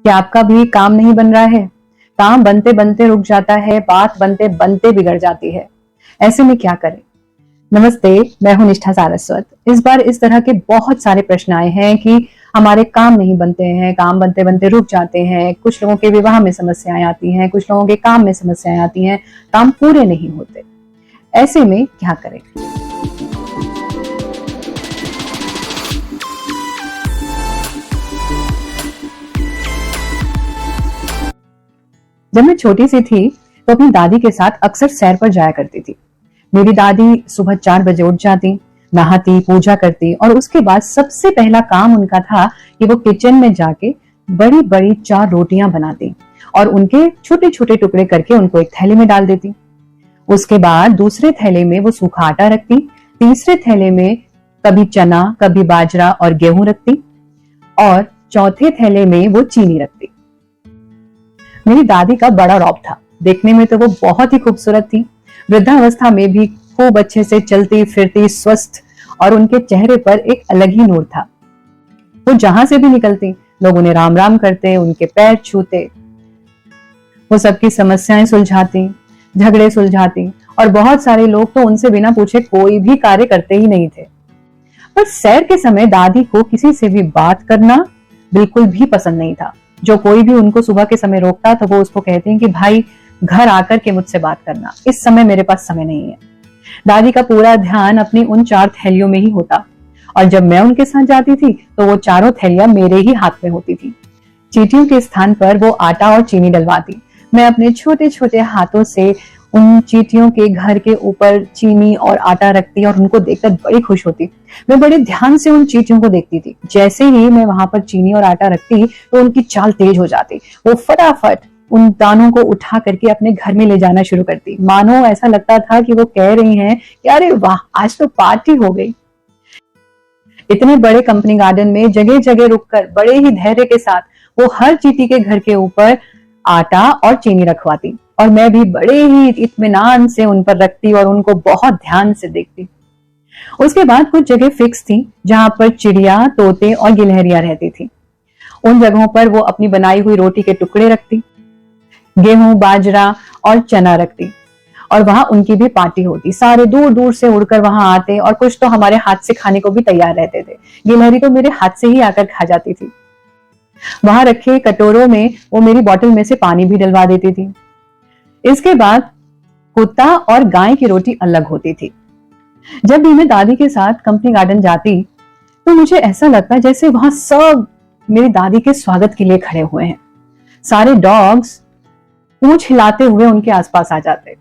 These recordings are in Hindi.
क्या आपका भी काम नहीं बन रहा है? काम बनते बनते रुक जाता है, बात बनते बनते बिगड़ जाती है। ऐसे में क्या करें? नमस्ते, मैं हूं निष्ठा सारस्वत। इस बार इस तरह के बहुत सारे प्रश्न आए हैं कि हमारे काम नहीं बनते हैं, काम बनते बनते रुक जाते हैं, कुछ लोगों के विवाह में समस्याएं आती हैं, कुछ लोगों के काम में समस्याएं आती हैं, काम पूरे नहीं होते। ऐसे में क्या करें? जब मैं छोटी सी थी तो अपनी दादी के साथ अक्सर सैर पर जाया करती थी। मेरी दादी सुबह 4 बजे उठ जाती, नहाती, पूजा करती और उसके बाद सबसे पहला काम उनका था कि वो किचन में जाके बड़ी बड़ी 4 रोटियां बनाती और उनके छोटे छोटे टुकड़े करके उनको एक थैले में डाल देती। उसके बाद दूसरे थैले में वो सूखा आटा रखती, तीसरे थैले में कभी चना, कभी बाजरा और गेहूं रखती और चौथे थैले में वो चीनी रखती। मेरी दादी का बड़ा रौब था। देखने में तो वो बहुत ही खूबसूरत थी। वृद्धावस्था में भी खूब अच्छे से चलती फिरती, स्वस्थ, और उनके चेहरे पर एक अलग ही नूर था। वो जहां से भी निकलती, लोग उन्हें राम राम करते, उनके पैर छूते। वो सबकी समस्याएं सुलझाती, झगड़े सुलझाती और बहुत सारे लोग तो उनसे बिना पूछे कोई भी कार्य करते ही नहीं थे। पर सैर के समय दादी को किसी से भी बात करना बिल्कुल भी पसंद नहीं था। जो कोई भी उनको सुबह के समय रोकता तो वो उसको कहते हैं कि भाई घर आकर के मुझसे बात करना, इस समय मेरे पास समय नहीं है। दादी का पूरा ध्यान अपनी उन 4 थैलियों में ही होता और जब मैं उनके साथ जाती थी तो वो चारों थैलियां मेरे ही हाथ में होती थी। चींटियों के स्थान पर वो आटा और चीनी डलवाती। मैं अपने छोटे छोटे हाथों से उन चींटियों के घर के ऊपर चीनी और आटा रखती और उनको देखकर बड़ी खुश होती। मैं बड़े ध्यान से उन चींटियों को देखती थी। जैसे ही मैं वहां पर चीनी और आटा रखती तो उनकी चाल तेज हो जाती। वो फटाफट उन दानों को उठा करके अपने घर में ले जाना शुरू करती, मानो ऐसा लगता था कि वो कह रही हैं कि अरे वाह, आज तो पार्टी हो गई। इतने बड़े कंपनी गार्डन में जगह जगह रुककर बड़े ही धैर्य के साथ वो हर चींटी के घर के ऊपर आटा और चीनी रखवाती और मैं भी बड़े ही इत्मीनान से उन पर रखती और उनको बहुत ध्यान से देखती। उसके बाद कुछ जगह फिक्स थी जहां पर चिड़िया, तोते और गिलहरियां रहती थी। उन जगहों पर वो अपनी बनाई हुई रोटी के टुकड़े रखती, गेहूं, बाजरा और चना रखती और वहां उनकी भी पार्टी होती। सारे दूर दूर से उड़कर वहां आते और कुछ तो हमारे हाथ से खाने को भी तैयार रहते थे। गिलहरी तो मेरे हाथ से ही आकर खा जाती थी। वहां रखे कटोरों में वो मेरी बोतल में से पानी भी डलवा देती थी। इसके बाद कुत्ता और गाय की रोटी अलग होती थी। जब भी मैं दादी के साथ कंपनी गार्डन जाती तो मुझे ऐसा लगता जैसे वहां सब मेरी दादी के स्वागत के लिए खड़े हुए हैं। सारे डॉग्स पूंछ हिलाते हुए उनके आसपास आ जाते।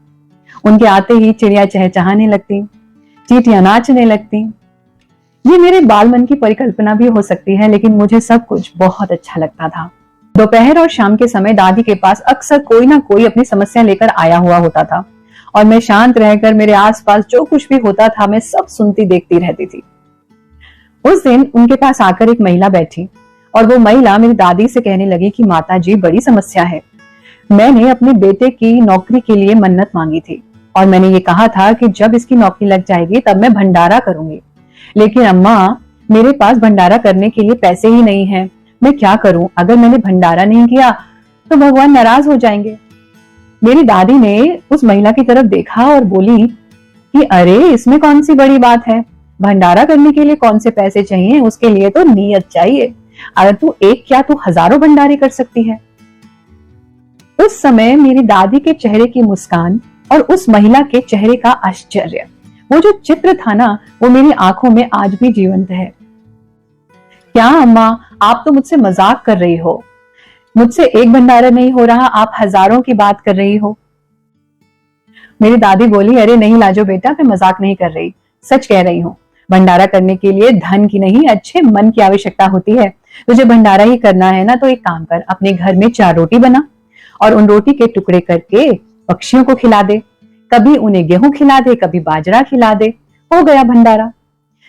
उनके आते ही चिड़िया चहचहाने लगती, चींटियां नाचने लगती। ये मेरे बाल मन की परिकल्पना भी हो सकती है, लेकिन मुझे सब कुछ बहुत अच्छा लगता था। दोपहर और शाम के समय दादी के पास अक्सर कोई ना कोई अपनी समस्या लेकर आया हुआ होता था और मैं शांत रहकर मेरे आसपास जो कुछ भी होता था मैं सब सुनती देखती रहती थी। उस दिन उनके पास आकर एक महिला बैठी और वो महिला मेरी दादी से कहने लगी कि माता जी, बड़ी समस्या है। मैंने अपने बेटे की नौकरी के लिए मन्नत मांगी थी और मैंने ये कहा था कि जब इसकी नौकरी लग जाएगी तब मैं भंडारा करूंगी, लेकिन अम्मा मेरे पास भंडारा करने के लिए पैसे ही नहीं है। मैं क्या करूं? अगर मैंने भंडारा नहीं किया तो भगवान नाराज हो जाएंगे। मेरी दादी ने उस महिला की तरफ देखा और बोली कि अरे, इसमें कौन सी बड़ी बात है? भंडारा करने के लिए कौन से पैसे चाहिए? उसके लिए तो नीयत चाहिए। अगर तू एक क्या, तू हजारों भंडारे कर सकती है। उस समय मेरी दादी के चेहरे की मुस्कान और उस महिला के चेहरे का आश्चर्य, वो जो चित्र था ना, वो मेरी आंखों में आज भी जीवंत है। क्या अम्मा, आप तो मुझसे मजाक कर रही हो? मुझसे एक भंडारा नहीं हो रहा, आप हजारों की बात कर रही हो। मेरी दादी बोली, अरे नहीं लाजो बेटा, मैं मजाक नहीं कर रही, सच कह रही हूँ। भंडारा करने के लिए धन की नहीं, अच्छे मन की आवश्यकता होती है। तुझे भंडारा ही करना है ना, तो एक काम कर, अपने घर में 4 रोटी बना और उन रोटी के टुकड़े करके पक्षियों को खिला दे। कभी उन्हें गेहूं खिला दे, कभी बाजरा खिला दे, हो गया भंडारा।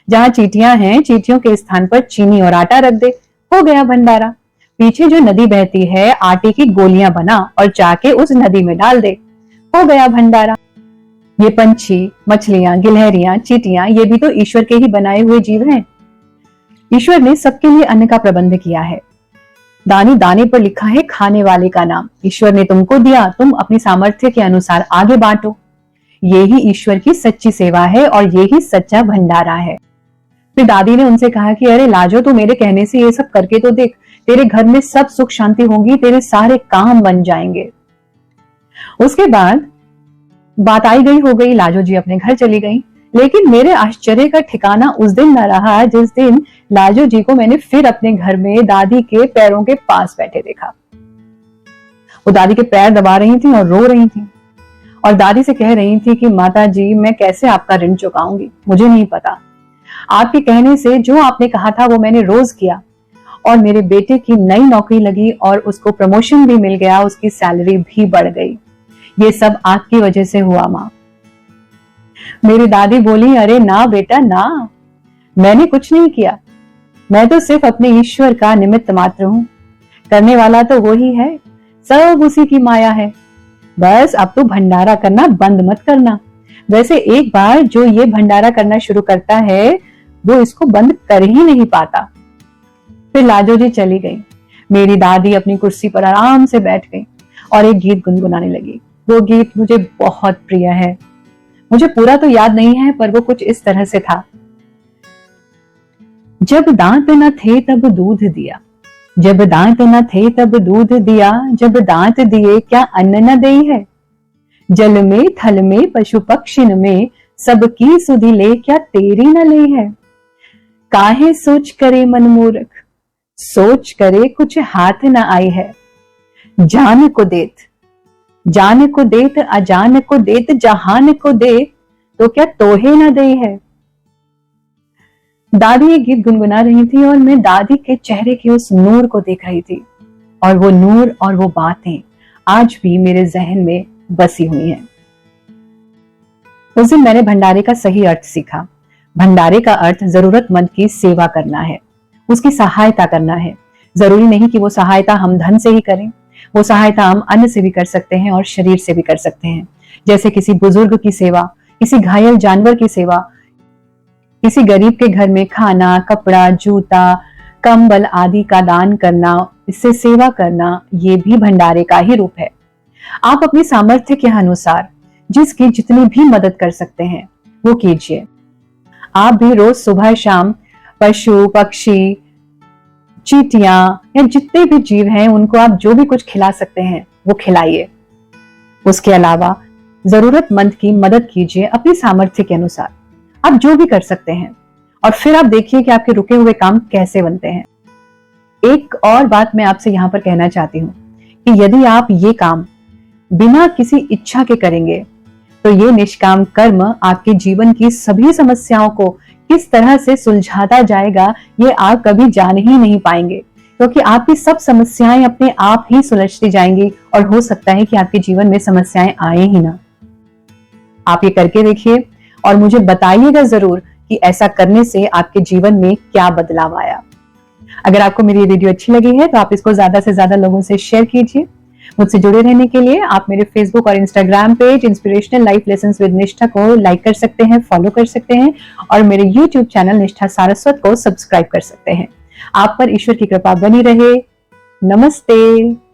जहां चींटियां हैं, चींटियों के स्थान पर चीनी और आटा रख दे, हो गया भंडारा। पीछे जो नदी बहती है, आटे की गोलियां बना और जाके उस नदी में डाल दे, हो गया भंडारा। ये पंछी, मछलियां, गिलहरियां, चींटियां, ये भी तो ईश्वर के ही बनाए हुए जीव हैं। ईश्वर ने सबके लिए अन्न का प्रबंध किया है। दानी दाने पर लिखा है खाने वाले का नाम। ईश्वर ने तुमको दिया, तुम अपनी सामर्थ्य के अनुसार आगे बांटो। ये ही ईश्वर की सच्ची सेवा है और ये ही सच्चा भंडारा है। फिर दादी ने उनसे कहा कि अरे लाजो, तू मेरे कहने से ये सब करके तो देख, तेरे घर में सब सुख शांति होगी, तेरे सारे काम बन जाएंगे। उसके बाद बात आई गई हो गई, लाजो जी अपने घर चली गई। लेकिन मेरे आश्चर्य का ठिकाना उस दिन न रहा जिस दिन लाजो जी को मैंने फिर अपने घर में दादी के पैरों के पास बैठे देखा। वो दादी के पैर दबा रही थी और रो रही थी और दादी से कह रही थी कि माता जी, मैं कैसे आपका ऋण चुकाऊंगी, मुझे नहीं पता। आपके कहने से जो आपने कहा था वो मैंने रोज किया और मेरे बेटे की नई नौकरी लगी और उसको प्रमोशन भी मिल गया, उसकी सैलरी भी बढ़ गई। ये सब आपकी वजह से हुआ माँ। मेरी दादी बोली, अरे ना बेटा ना, मैंने कुछ नहीं किया, मैं तो सिर्फ अपने ईश्वर का निमित्त मात्र हूं। करने वाला तो वो ही है, सब उसी की माया है। बस अब तो भंडारा करना बंद मत करना। वैसे एक बार जो ये भंडारा करना शुरू करता है वो इसको बंद कर ही नहीं पाता। फिर लाजो जी चली गई। मेरी दादी अपनी कुर्सी पर आराम से बैठ गई और एक गीत गुनगुनाने लगी। वो गीत मुझे बहुत प्रिय है। मुझे पूरा तो याद नहीं है पर वो कुछ इस तरह से था। जब दांत न थे तब दूध दिया, जब दांत न थे तब दूध दिया, जब दांत दिए क्या अन्न न देई है। जल में थल में पशु पक्षिन में सबकी सुधि ले क्या तेरी न ले है। काहे सोच करे मन मूर्ख, सोच करे कुछ हाथ न आई है। जान को देत, जान को देत अजान को देत, जहान को दे तो क्या तोहे न दे है। दादी ये गीत गुनगुना रही थी और मैं दादी के चेहरे के उस नूर को देख रही थी और वो नूर और वो बातें आज भी मेरे जहन में बसी हुई हैं। उस दिन मैंने भंडारे का सही अर्थ सीखा। भंडारे का अर्थ जरूरतमंद की सेवा करना है, उसकी सहायता करना है। जरूरी नहीं कि वो सहायता हम धन से ही करें, वो सहायता हम अन्न से भी कर सकते हैं और शरीर से भी कर सकते हैं। जैसे किसी बुजुर्ग की सेवा, किसी घायल जानवर की सेवा, किसी गरीब के घर में खाना, कपड़ा, जूता, कंबल आदि का दान करना, इससे सेवा करना, ये भी भंडारे का ही रूप है। आप अपनी सामर्थ्य के अनुसार जिसकी जितनी भी मदद कर सकते हैं वो कीजिए। आप भी रोज सुबह शाम पशु पक्षी, चींटियां या जितने भी जीव हैं उनको आप जो भी कुछ खिला सकते हैं वो खिलाइए। उसके अलावा जरूरतमंद की मदद कीजिए अपनी सामर्थ्य के अनुसार। आप जो भी कर सकते हैं और फिर आप देखिए कि आपके रुके हुए काम कैसे बनते हैं। एक और बात मैं आपसे यहाँ पर कहना चाहती हूँ कि यदि आप ये काम बिना किसी इच्छा के करेंगे तो ये निष्काम कर्म आपके जीवन की सभी समस्याओं को किस तरह से सुलझाता जाएगा ये आप कभी जान ही नहीं पाएंगे, क्योंकि आपकी सब समस्याएं अपने आप ही सुलझती जाएंगी और हो सकता है कि आपके जीवन में समस्याएं आए ही ना। आप ये करके देखिए और मुझे बताइएगा जरूर कि ऐसा करने से आपके जीवन में क्या बदलाव आया। अगर आपको मेरी ये वीडियो अच्छी लगी है तो आप इसको ज्यादा से ज्यादा लोगों से शेयर कीजिए। मुझसे जुड़े रहने के लिए आप मेरे फेसबुक और Instagram page inspirational life lessons with निष्ठा को लाइक कर सकते हैं, फॉलो कर सकते हैं और मेरे यूट्यूब चैनल निष्ठा सारस्वत को सब्सक्राइब कर सकते हैं। आप पर ईश्वर की कृपा बनी रहे। नमस्ते।